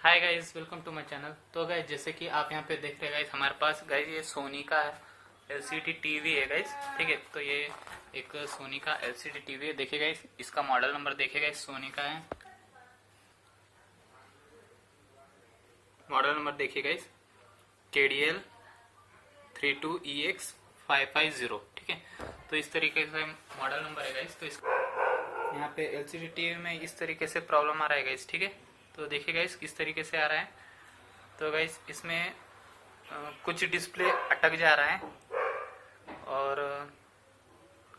Hi guys, welcome to my channel. तो guys, जैसे कि आप यहाँ पे देख रहे हैं गाइस, हमारे पास गाइस ये सोनी का एलसीडी टीवी है गाइस। ठीक है, तो ये एक सोनी का एलसीडी टीवी है। देखिए गाइस, इसका मॉडल नंबर देखिए गाइस, सोनी का है। मॉडल नंबर देखिए गाइस, KDL32EX550। ठीक है, तो इस तरीके से मॉडल नंबर है गाइस। तो इस यहाँ पे एलसीडी टीवी में इस तरीके से प्रॉब्लम आ रहा है गाइस। ठीक है, तो देखिए गाइस किस तरीके से आ रहा है। तो गाइस इसमें कुछ डिस्प्ले अटक जा रहा है और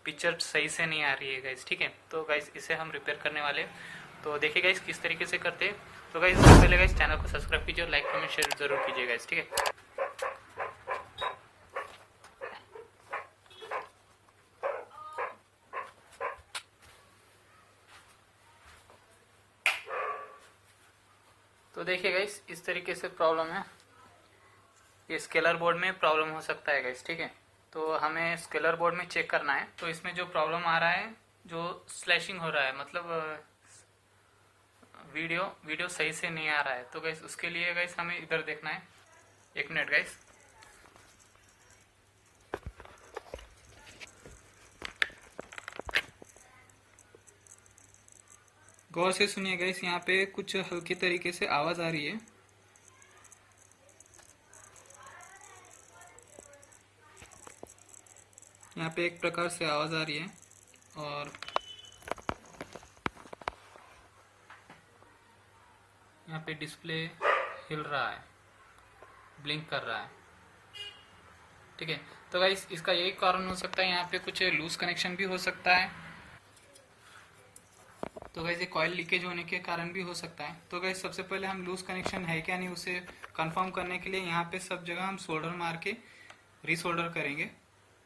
पिक्चर सही से नहीं आ रही है गाइस। ठीक है, तो गाइस इसे हम रिपेयर करने वाले हैं। तो देखिए गाइस किस तरीके से करते हैं। तो गाइस उससे पहले गाइस चैनल को सब्सक्राइब कीजिए और लाइक कमेंट शेयर जरूर कीजिए गाइस। ठीक है, तो देखिए गाइस इस तरीके से प्रॉब्लम है। ये स्केलर बोर्ड में प्रॉब्लम हो सकता है गाइस। ठीक है, तो हमें स्केलर बोर्ड में चेक करना है। तो इसमें जो प्रॉब्लम आ रहा है, जो स्लैशिंग हो रहा है, मतलब वीडियो सही से नहीं आ रहा है। तो गाइस उसके लिए गाइस हमें इधर देखना है। एक मिनट गाइस। गौर से सुनिए गाइस, यहाँ पे कुछ हल्के तरीके से आवाज आ रही है। यहाँ पे एक प्रकार से आवाज आ रही है और यहाँ पे डिस्प्ले हिल रहा है, ब्लिंक कर रहा है। ठीक है, तो गाइस इसका यही कारण हो सकता है। यहाँ पे कुछ लूज कनेक्शन भी हो सकता है। तो गाइस ये कॉइल लीकेज होने के कारण भी हो सकता है। तो गाइस सबसे पहले हम लूज कनेक्शन है क्या नहीं उसे कंफर्म करने के लिए यहाँ पे सब जगह हम सोल्डर मार के रीसोल्डर करेंगे।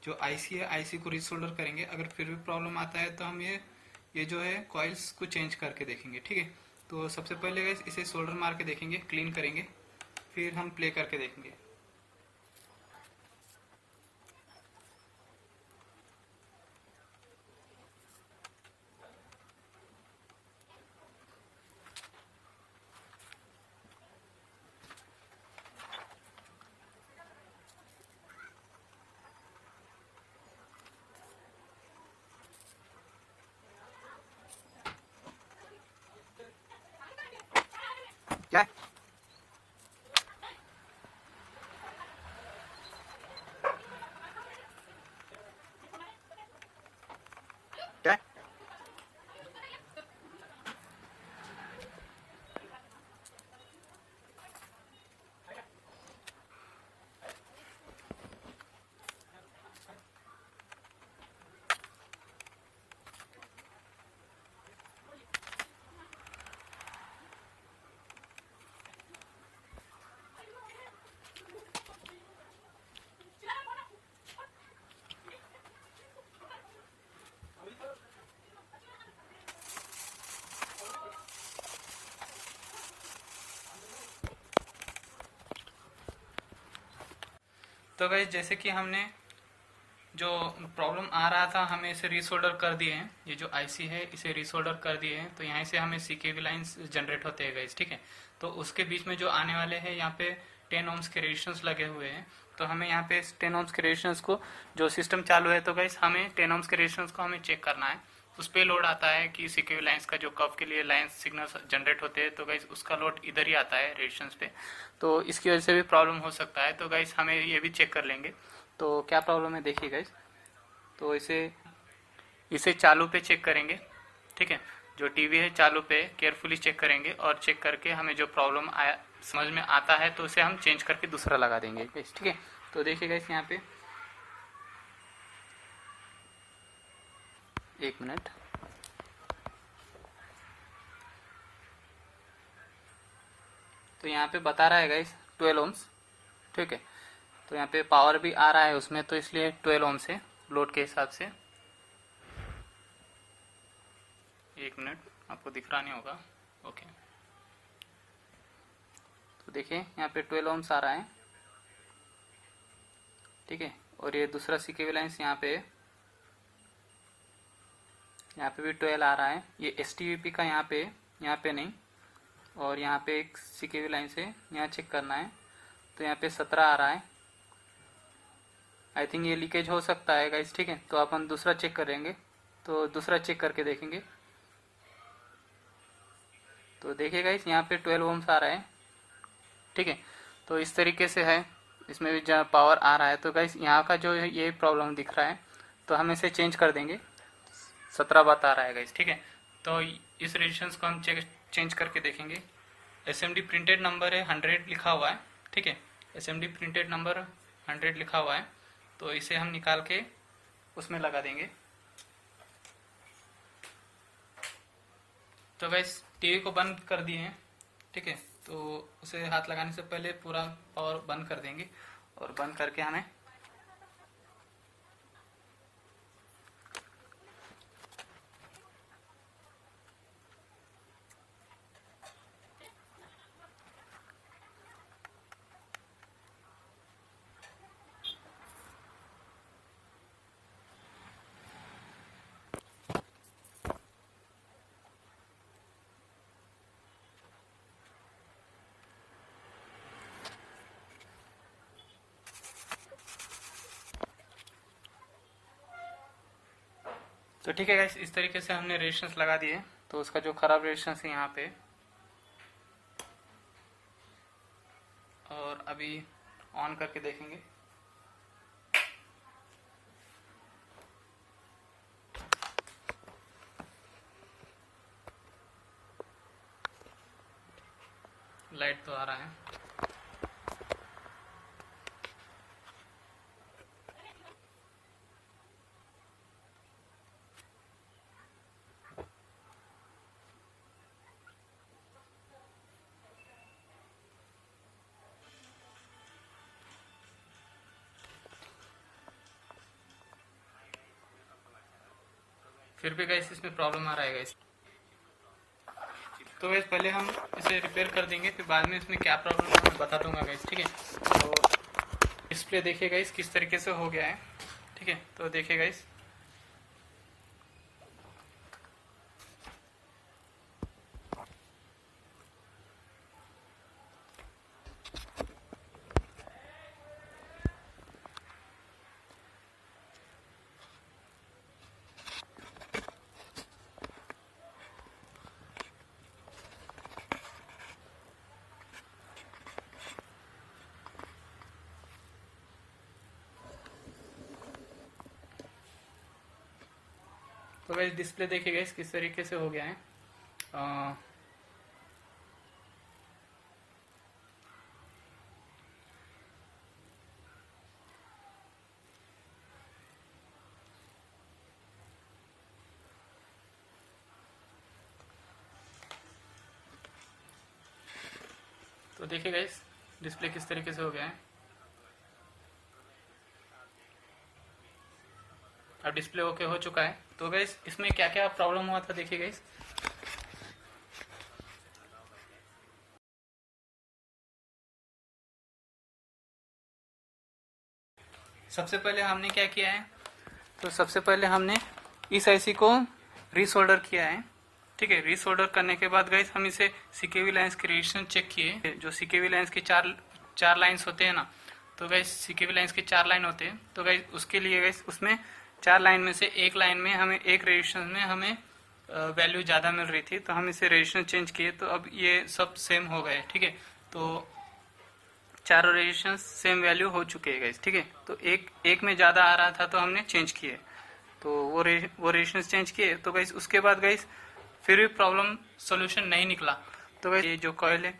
जो आईसी है, आईसी को रीसोल्डर करेंगे। अगर फिर भी प्रॉब्लम आता है तो हम ये जो है कॉइल्स को चेंज करके देखेंगे। ठीक है, तो सबसे पहले गाइस इसे सोल्डर मार के देखेंगे, क्लीन करेंगे, फिर हम प्ले करके देखेंगे। क्या क्या तो गाइस जैसे कि हमने जो प्रॉब्लम आ रहा था, हमें इसे रीसोल्डर कर दिए हैं। ये जो आईसी है इसे रीसोल्डर कर दिए हैं। तो यहाँ से हमें सीकेवी लाइंस जनरेट होते हैं गाइस। ठीक है, तो उसके बीच में जो आने वाले हैं, यहाँ पे 10 ओम्स के रेजिस्टेंस लगे हुए हैं। तो हमें यहाँ पे 10 ओम्स के रेजिस्टेंस को, जो सिस्टम चालू है, तो गाइस हमें 10 ओम्स के रेजिस्टेंस को हमें चेक करना है। उस पर लोड आता है कि सीकेवी लाइंस का जो कर्व के लिए लाइंस सिग्नल जनरेट होते हैं, तो गाइस उसका लोड इधर ही आता है रेजिस्टेंस पे। तो इसकी वजह से भी प्रॉब्लम हो सकता है। तो गाइस हमें ये भी चेक कर लेंगे। तो क्या प्रॉब्लम है देखिए गाइस। तो इसे इसे चालू पे चेक करेंगे। ठीक है, जो टीवी है चालू पे केयरफुली चेक करेंगे और चेक करके हमें जो प्रॉब्लम आया समझ में आता है तो उसे हम चेंज करके दूसरा लगा देंगे। ठीक है, तो देखिए गाइस यहाँ पे एक मिनट। तो यहाँ पे बता रहा है गाइस 12 ओम्स। ठीक है, तो यहाँ पे पावर भी आ रहा है उसमें, तो इसलिए 12 ओम्स है लोड के हिसाब से। एक मिनट, आपको दिख रहा नहीं होगा। ओके, तो देखिए यहाँ पे 12 ओम्स आ रहा है। ठीक है, और ये दूसरा सीकेवी लाइंस यहाँ पे भी 12 आ रहा है। ये एसटीवीपी का यहाँ पे नहीं, और यहाँ पे एक CKV लाइन से यहाँ चेक करना है। तो यहाँ पे 17 आ रहा है। आई थिंक ये लीकेज हो सकता है गाइस, ठीक है। तो अपन दूसरा चेक करेंगे, तो दूसरा चेक करके देखेंगे। तो देखिए गाइस यहाँ पे 12 ओम्स आ रहा है, ठीक है। तो इस तरीके से है, इसमें भी जहाँ पावर आ रहा है। तो गाइस यहाँ का जो ये प्रॉब्लम दिख रहा है, तो हम इसे चेंज कर देंगे। 17 वाट आ रहा है गाइस, ठीक है। तो इस रेजिस्टेंस को हम चेंज करके देखेंगे। SMD प्रिंटेड नंबर है 100 लिखा हुआ है, ठीक है। SMD प्रिंटेड नंबर 100 लिखा हुआ है। तो इसे हम निकाल के उसमें लगा देंगे। तो गाइस टीवी को बंद कर दिए हैं, ठीक है। तो उसे हाथ लगाने से पहले पूरा पावर बंद कर देंगे, और बंद करके हमें तो ठीक है गाइस, इस तरीके से हमने रेजिस्टेंस लगा दिए। तो उसका जो खराब रेजिस्टेंस है यहाँ पे, और अभी ऑन करके देखेंगे। लाइट तो आ रहा है। फिर भी गाइस इसमें प्रॉब्लम आ रहा है गाइस। तो गाइस पहले हम इसे रिपेयर कर देंगे, फिर बाद में इसमें क्या प्रॉब्लम है मैं बता दूंगा गाइस, ठीक है। तो डिस्प्ले देखिए गाइस किस तरीके से हो गया है, ठीक है। तो देखिए गाइस, तो गाइस डिस्प्ले देखिए गाइस किस तरीके से हो गया है। तो देखिए गाइस डिस्प्ले किस तरीके से हो गया है। अब डिस्प्ले ओके हो चुका है। तो गाइस इसमें क्या क्या प्रॉब्लम हुआ था देखिए गाइस। सबसे पहले हमने क्या किया है, तो सबसे पहले हमने इस आईसी को रीसोल्डर किया है, ठीक है। रीसोल्डर करने के बाद गाइस हम इसे सीकेवी लाइंस के रेजिस्टेंस चेक किए। जो सीकेवी लाइंस के चार लाइंस होते हैं ना, तो गाइस सीकेवी लाइंस के 4 लाइन होते हैं। तो गाइस उसके लिए गाइस उसमें 4 लाइन में से एक लाइन में हमें एक रेजिस्टेंस में हमें वैल्यू ज़्यादा मिल रही थी, तो हम इसे रेजिस्टेंस चेंज किए। तो अब ये सब सेम हो गए, ठीक है। तो चारों रेजिस्टेंस सेम वैल्यू हो चुके हैं गाइस, ठीक है। तो एक में ज़्यादा आ रहा था तो हमने चेंज किए, तो वो रेजिस्टेंस चेंज किए। तो गाइस उसके बाद गाइस फिर भी प्रॉब्लम सोल्यूशन नहीं निकला। तो गाइस ये जो कॉइल है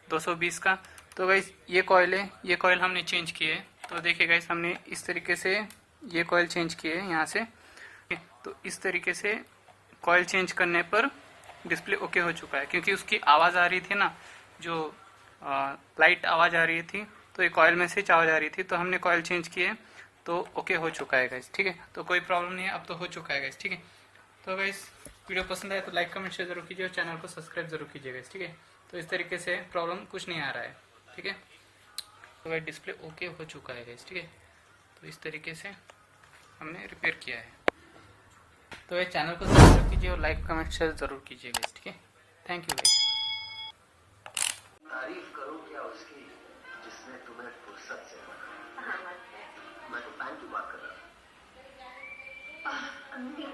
220 का, तो गाइस ये कॉइल है, ये कॉइल हमने चेंज किए। तो देखिए गाइस हमने इस तरीके से ये कॉइल चेंज किए यहाँ से। तो इस तरीके से कॉइल चेंज करने पर डिस्प्ले ओके हो चुका है, क्योंकि उसकी आवाज़ आ रही थी ना, जो लाइट आवाज़ आ रही थी, तो ये कॉइल में से आवाज़ आ रही थी। तो हमने कॉइल चेंज किए तो ओके हो चुका है गाइस, ठीक है। तो कोई प्रॉब्लम नहीं है, अब तो हो चुका है गाइस, ठीक है। तो गाइस वीडियो पसंद आए तो लाइक कमेंट शेयर जरूर कीजिए, और चैनल को सब्सक्राइब जरूर कीजिए गाइस, ठीक है। तो इस तरीके से प्रॉब्लम कुछ नहीं आ रहा है, ठीक है। तो गाइस डिस्प्ले ओके हो चुका है गाइस, ठीक है। तो इस तरीके से हमने रिपेयर किया है। तो ये चैनल को सब्सक्राइब कीजिए और लाइक कमेंट शेयर जरूर कीजिए गाइस, ठीक है। Thank you guys. तारीफ करूं क्या उसकी जिसने तुम्हें फुर्सत से रखा। मैं तो पैन की बात कर रहा था। अम्मी